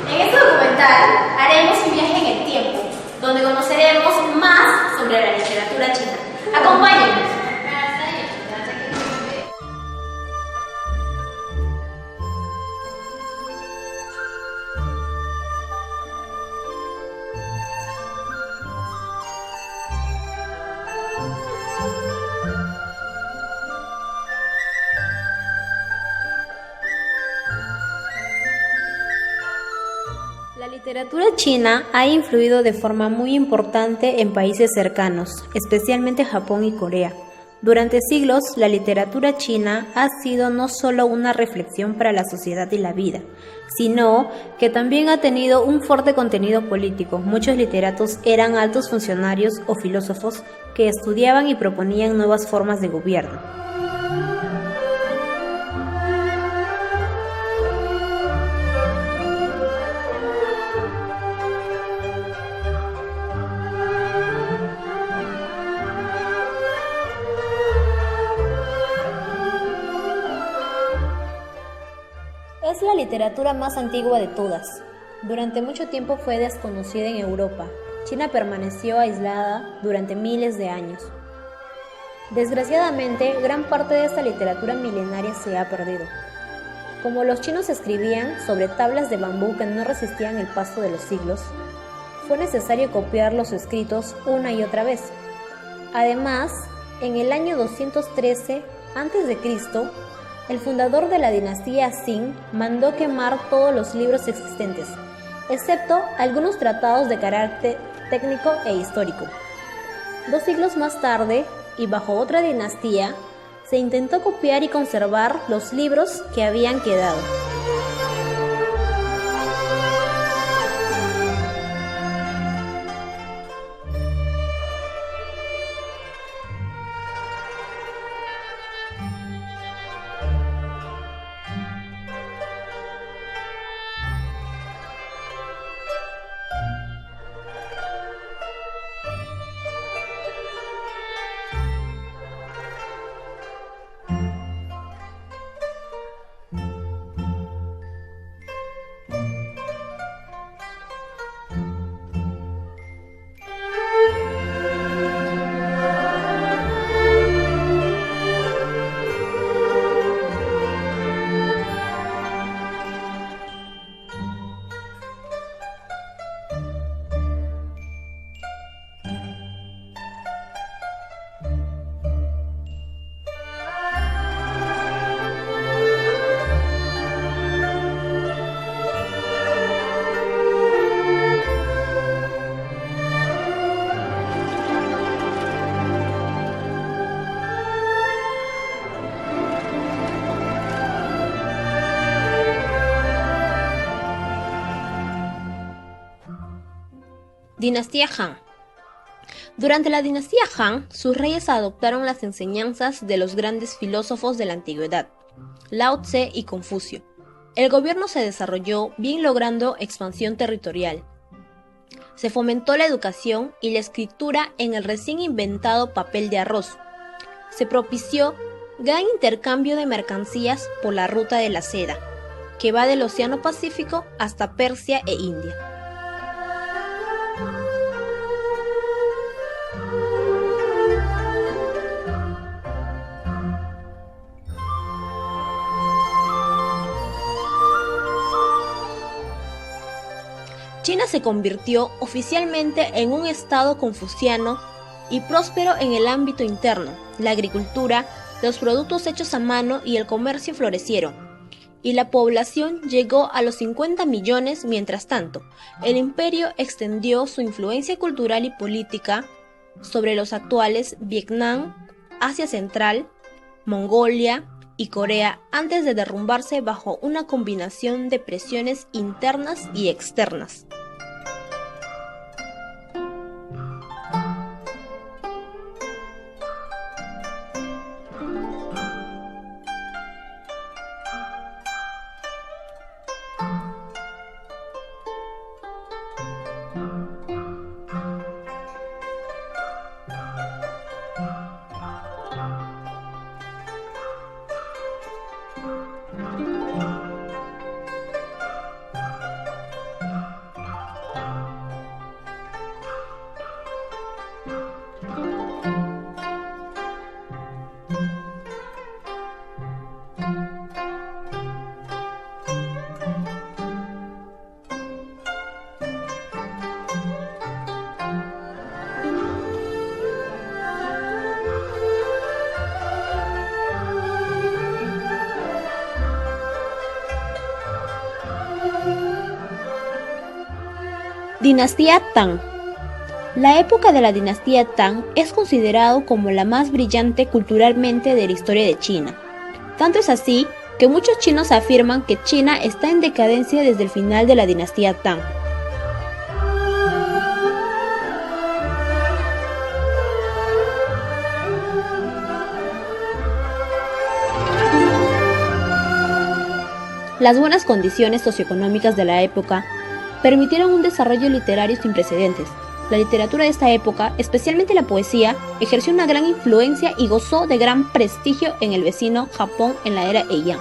En este documental haremos un viaje en el tiempo, donde conoceremos más sobre la literatura china. Acompáñennos. La literatura china ha influido de forma muy importante en países cercanos, especialmente Japón y Corea. Durante siglos, la literatura china ha sido no solo una reflexión para la sociedad y la vida, sino que también ha tenido un fuerte contenido político. Muchos literatos eran altos funcionarios o filósofos que estudiaban y proponían nuevas formas de gobierno. Es la literatura más antigua de todas. Durante mucho tiempo fue desconocida en Europa. China permaneció aislada durante miles de años. Desgraciadamente, gran parte de esta literatura milenaria se ha perdido. Como los chinos escribían sobre tablas de bambú que no resistían el paso de los siglos, fue necesario copiar los escritos una y otra vez. Además, en el año 213 a.C., el fundador de la dinastía Qing mandó quemar todos los libros existentes, excepto algunos tratados de carácter técnico e histórico. 2 siglos más tarde, y bajo otra dinastía, se intentó copiar y conservar los libros que habían quedado. Dinastía Han. Durante la dinastía Han, sus reyes adoptaron las enseñanzas de los grandes filósofos de la antigüedad, Lao Tse y Confucio. El gobierno se desarrolló bien logrando expansión territorial. Se fomentó la educación y la escritura en el recién inventado papel de arroz. Se propició gran intercambio de mercancías por la ruta de la seda, que va del Océano Pacífico hasta Persia e India. China se convirtió oficialmente en un estado confuciano y próspero en el ámbito interno, la agricultura, los productos hechos a mano y el comercio florecieron, y la población llegó a los 50 millones. Mientras tanto, el imperio extendió su influencia cultural y política sobre los actuales Vietnam, Asia Central, Mongolia y Corea antes de derrumbarse bajo una combinación de presiones internas y externas. Dinastía Tang. La época de la dinastía Tang es considerado como la más brillante culturalmente de la historia de China. Tanto es así que muchos chinos afirman que China está en decadencia desde el final de la dinastía Tang. Las buenas condiciones socioeconómicas de la época permitieron un desarrollo literario sin precedentes. La literatura de esta época, especialmente la poesía, ejerció una gran influencia y gozó de gran prestigio en el vecino Japón en la era Heian.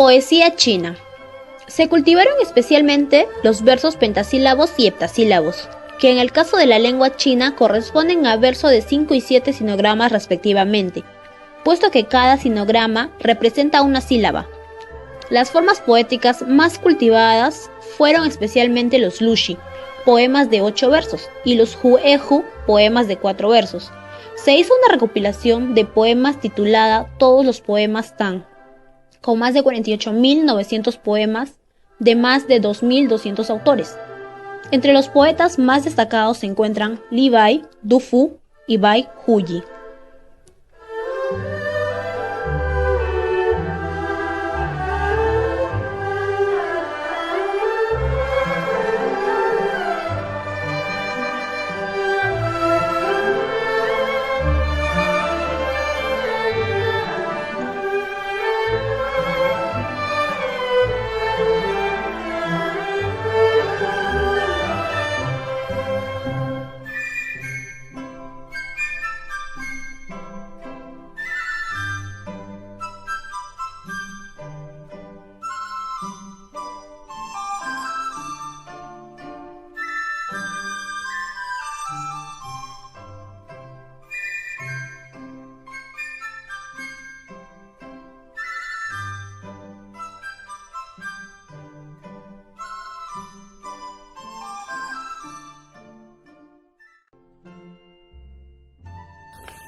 Poesía china. Se cultivaron especialmente los versos pentasílabos y heptasílabos, que en el caso de la lengua china corresponden a verso de 5 y 7 sinogramas respectivamente, puesto que cada sinograma representa una sílaba. Las formas poéticas más cultivadas fueron especialmente los lushi, poemas de 8 versos, y los hueju, poemas de 4 versos. Se hizo una recopilación de poemas titulada Todos los poemas Tang, con más de 48.900 poemas de más de 2.200 autores. Entre los poetas más destacados se encuentran Li Bai, Du Fu y Bai Huyi.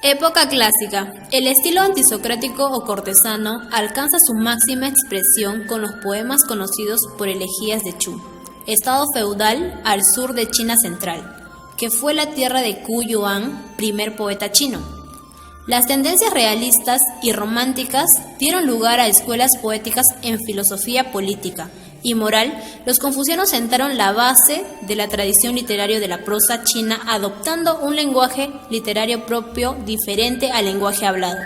Época clásica. El estilo antisocrático o cortesano alcanza su máxima expresión con los poemas conocidos por elegías de Chu, estado feudal al sur de China central, que fue la tierra de Qu Yuan, primer poeta chino. Las tendencias realistas y románticas dieron lugar a escuelas poéticas en filosofía política y moral. Los confucianos sentaron la base de la tradición literaria de la prosa china, adoptando un lenguaje literario propio diferente al lenguaje hablado.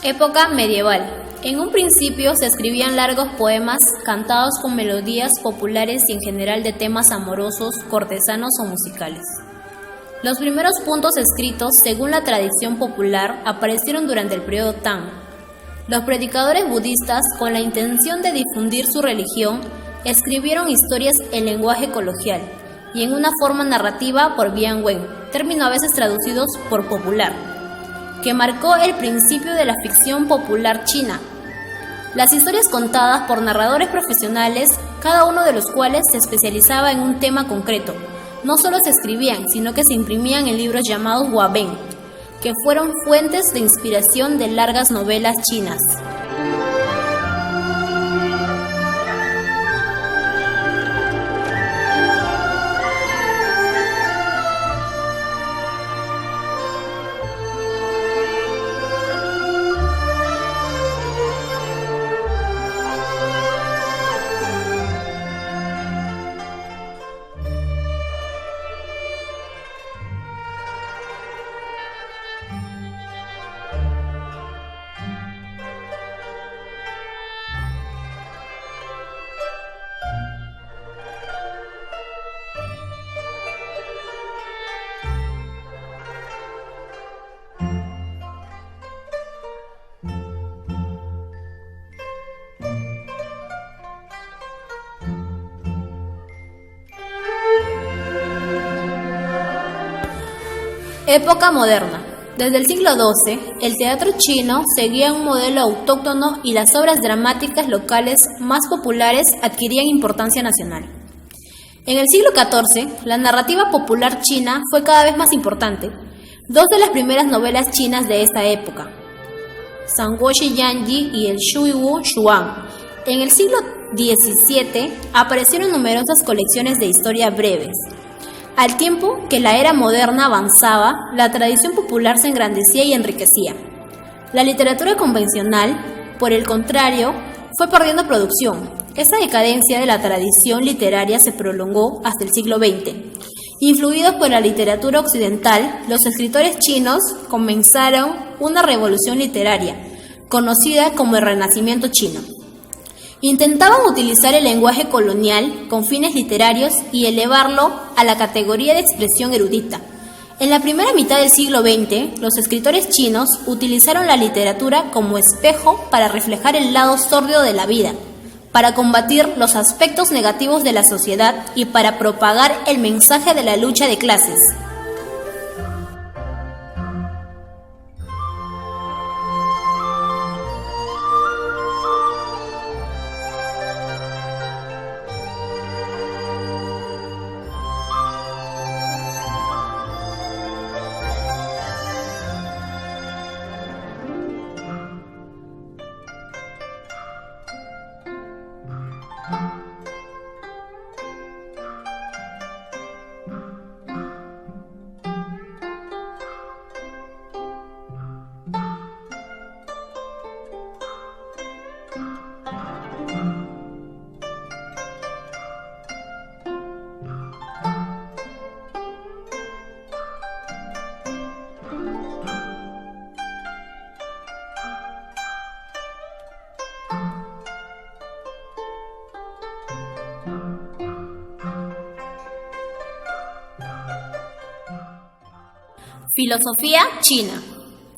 Época medieval. En un principio se escribían largos poemas cantados con melodías populares y en general de temas amorosos, cortesanos o musicales. Los primeros puntos escritos, según la tradición popular, aparecieron durante el periodo Tang. Los predicadores budistas, con la intención de difundir su religión, escribieron historias en lenguaje coloquial y en una forma narrativa por bianwen, término a veces traducidos por popular, que marcó el principio de la ficción popular china. Las historias contadas por narradores profesionales, cada uno de los cuales se especializaba en un tema concreto, no solo se escribían, sino que se imprimían en libros llamados huabén, que fueron fuentes de inspiración de largas novelas chinas. Época moderna. Desde el siglo XII, el teatro chino seguía un modelo autóctono y las obras dramáticas locales más populares adquirían importancia nacional. En el siglo XIV, la narrativa popular china fue cada vez más importante. Dos de las primeras novelas chinas de esta época, Sanguoshi Yanji y el Shuiwu Xuan. En el siglo XVII aparecieron numerosas colecciones de historias breves. Al tiempo que la era moderna avanzaba, la tradición popular se engrandecía y enriquecía. La literatura convencional, por el contrario, fue perdiendo producción. Esta decadencia de la tradición literaria se prolongó hasta el siglo XX. Influidos por la literatura occidental, los escritores chinos comenzaron una revolución literaria, conocida como el Renacimiento chino. Intentaban utilizar el lenguaje colonial con fines literarios y elevarlo a la categoría de expresión erudita. En la primera mitad del siglo XX, los escritores chinos utilizaron la literatura como espejo para reflejar el lado sórdido de la vida, para combatir los aspectos negativos de la sociedad y para propagar el mensaje de la lucha de clases. Filosofía china.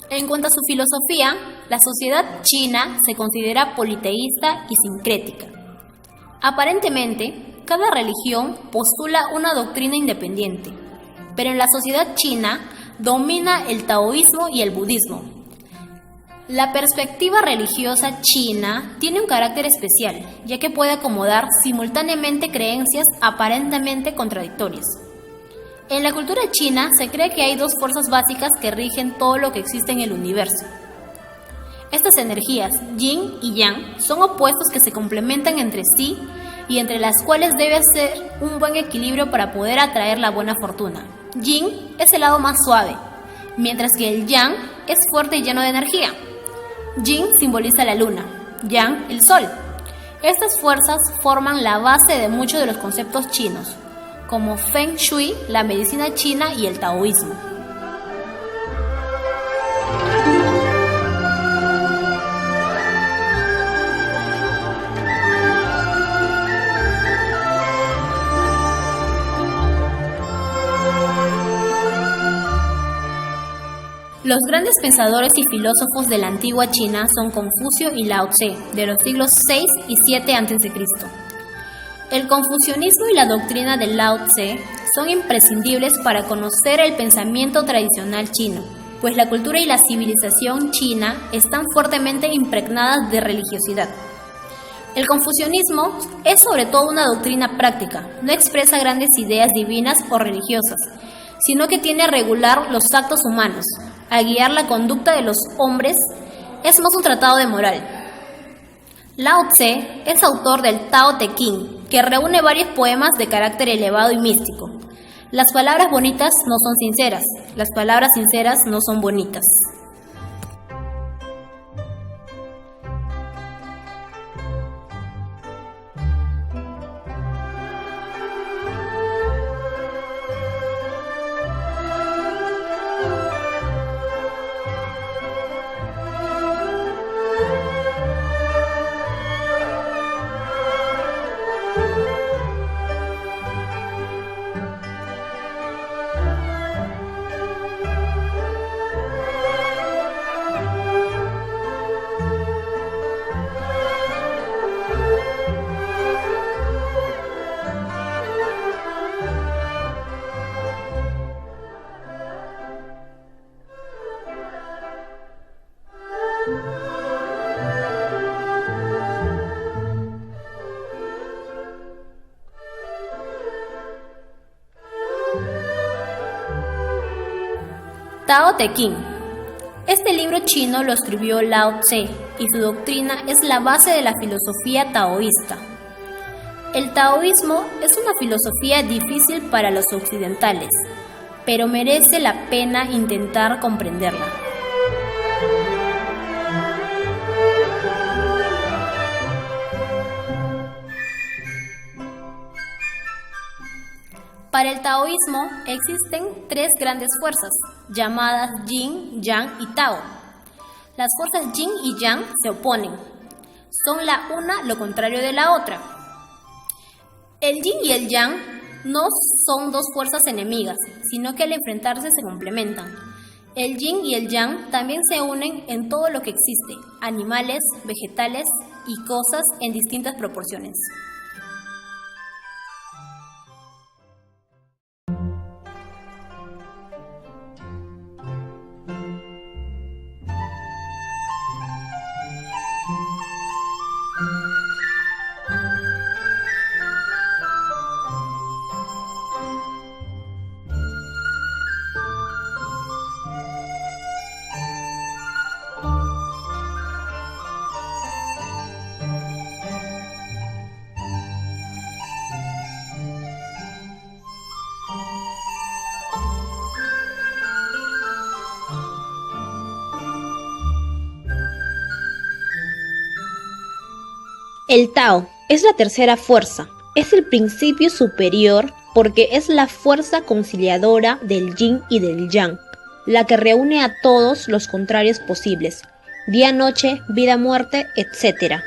En cuanto a su filosofía, la sociedad china se considera politeísta y sincrética. Aparentemente, cada religión postula una doctrina independiente, pero en la sociedad china domina el taoísmo y el budismo. La perspectiva religiosa china tiene un carácter especial, ya que puede acomodar simultáneamente creencias aparentemente contradictorias. En la cultura china se cree que hay dos fuerzas básicas que rigen todo lo que existe en el universo. Estas energías, yin y yang, son opuestos que se complementan entre sí y entre las cuales debe haber un buen equilibrio para poder atraer la buena fortuna. Yin es el lado más suave, mientras que el yang es fuerte y lleno de energía. Yin simboliza la luna, yang el sol. Estas fuerzas forman la base de muchos de los conceptos chinos, como Feng Shui, la medicina china y el taoísmo. Los grandes pensadores y filósofos de la antigua China son Confucio y Lao Tse, de los siglos 6 y 7 a.C. El confucianismo y la doctrina de Lao Tse son imprescindibles para conocer el pensamiento tradicional chino, pues la cultura y la civilización china están fuertemente impregnadas de religiosidad. El confucianismo es sobre todo una doctrina práctica, no expresa grandes ideas divinas o religiosas, sino que tiene a regular los actos humanos, a guiar la conducta de los hombres, es más un tratado de moral. Lao Tse es autor del Tao Te Ching, que reúne varios poemas de carácter elevado y místico. Las palabras bonitas no son sinceras, las palabras sinceras no son bonitas. Tao Te Ching. Este libro chino lo escribió Lao Tse y su doctrina es la base de la filosofía taoísta. El taoísmo es una filosofía difícil para los occidentales, pero merece la pena intentar comprenderla. Para el taoísmo existen tres grandes fuerzas, llamadas Yin, Yang y Tao. Las fuerzas Yin y Yang se oponen. Son la una lo contrario de la otra. El Yin y el Yang no son dos fuerzas enemigas, sino que al enfrentarse se complementan. El Yin y el Yang también se unen en todo lo que existe, animales, vegetales y cosas en distintas proporciones. El Tao es la tercera fuerza, es el principio superior porque es la fuerza conciliadora del Yin y del Yang, la que reúne a todos los contrarios posibles, día-noche, vida-muerte, etc.